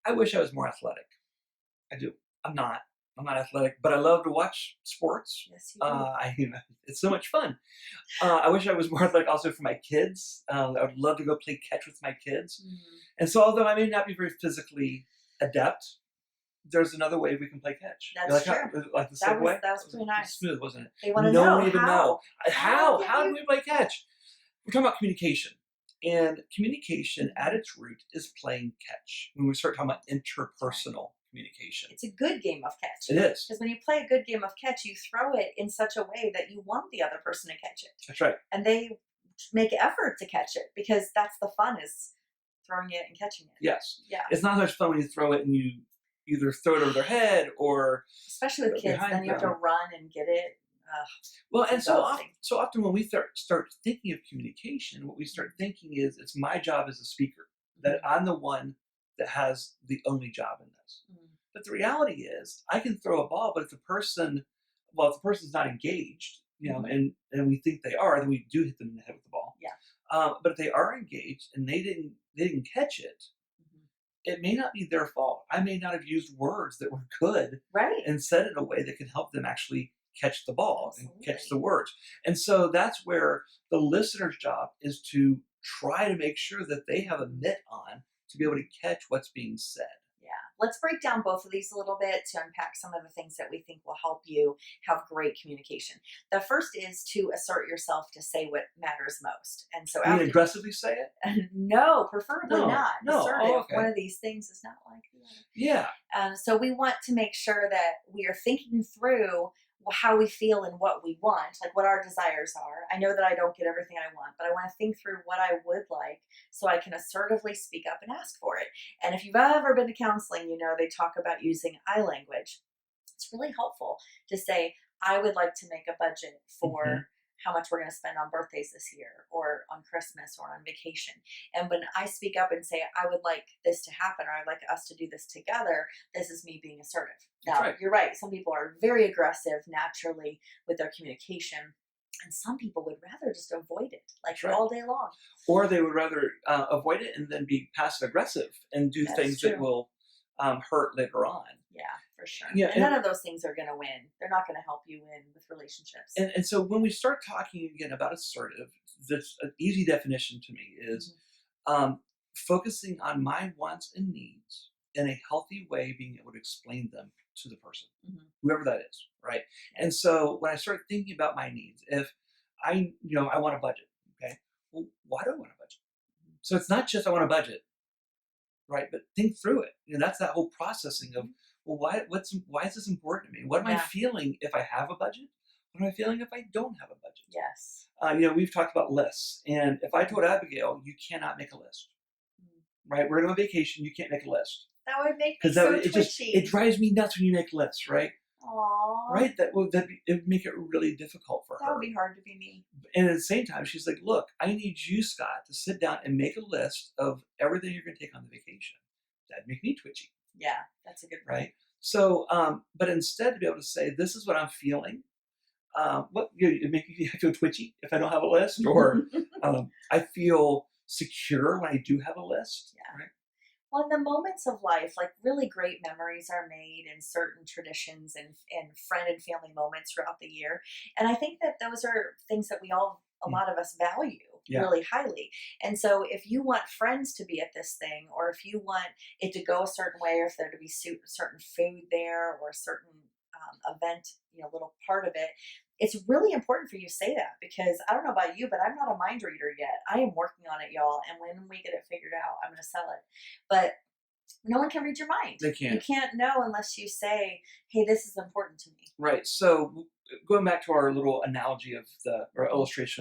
I wish I was more athletic. I do. I'm not. I'm not athletic, but I love to watch sports. Yes, you do. It's so much fun. I wish I was more athletic also for my kids. I would love to go play catch with my kids. Mhm. And so, although I may not be very physically adept, there's another way we can play catch. You That's like true. like the That was segue? pretty nice. Smooth, wasn't it? They want to No know one even how. know. How How did do you? we play catch? We're talking about communication. And communication at its root is playing catch. When we start talking about interpersonal communication. It's a good game of catch. It is. Because when you play a good game of catch, you throw it in such a way that you want the other person to catch it. That's right. And they make effort to catch it because that's the fun, is throwing it and catching it. Yes. Yeah. It's not much fun when you throw it and you either throw it over their head or especially with kids, then you have to run and get it. Well, and so exhausting. often when we start thinking of communication, what we start thinking is it's my job as a speaker, that I'm the one that has the only job in this. Mm. But the reality is I can throw a ball, but if the person's not engaged, and we think they are, then we do hit them in the head with the ball. Yeah. But if they are engaged and they didn't catch it, it may not be their fault. I may not have used words that were good, right, and said it in a way that can help them actually catch the ball. Absolutely. And catch the words. And so that's where the listener's job is to try to make sure that they have a mitt on to be able to catch what's being said. Yeah. Let's break down both of these a little bit to unpack some of the things that we think will help you have great communication. The first is to assert yourself, to say what matters most. And so You mean aggressively say it? no, preferably not. No. Assertive. Oh, okay. One of these things is not like the other. Yeah. So we want to make sure that we are thinking through how we feel and what we want, like what our desires are. I know that I don't get everything I want, but I want to think through what I would like so I can assertively speak up and ask for it. And if you've ever been to counseling, they talk about using I language. It's really helpful to say, I would like to make a budget for how much we're going to spend on birthdays this year, or on Christmas, or on vacation. And when I speak up and say, I would like this to happen, or I'd like us to do this together, this is me being assertive. Now, right. You're right. Some people are very aggressive naturally with their communication, and some people would rather just avoid it, like right. all day long. Or they would rather avoid it and then be passive aggressive and do things that will hurt later on. Yeah, for sure. Yeah, and none of those things are going to win. They're not going to help you win with relationships. And so when we start talking again about assertive, an easy definition to me is focusing on my wants and needs in a healthy way, being able to explain them to the person, whoever that is, right? And so when I start thinking about my needs, if I want a budget, okay, well, why do I want a budget? So it's not just I want a budget, right? But think through it. That's that whole processing of, well, why is this important to me? What am I feeling if I have a budget? What am I feeling if I don't have a budget? Yes. We've talked about lists, and if I told Abigail, you cannot make a list, right? We're going on vacation, you can't make a list. That would make me so twitchy. It drives me nuts when you make lists, right? Aww. Right? It would make it really difficult for her. That would be hard to be me. And at the same time, she's like, look, I need you, Scott, to sit down and make a list of everything you're going to take on the vacation. That'd make me twitchy. Yeah, that's a good point. Right? So, but instead to be able to say, this is what I'm feeling. It makes me feel twitchy if I don't have a list, or I feel secure when I do have a list. Yeah. Right? Well, in the moments of life, like really great memories are made in certain traditions and friend and family moments throughout the year. And I think that those are things that a lot of us value really highly. And so if you want friends to be at this thing, or if you want it to go a certain way, or if there to be certain food there, or a certain event, little part of it, it's really important for you to say that, because I don't know about you, but I'm not a mind reader yet. I am working on it, y'all. And when we get it figured out, I'm going to sell it. But no one can read your mind. They can't. You can't know unless you say, hey, this is important to me. Right. So going back to our little analogy or illustration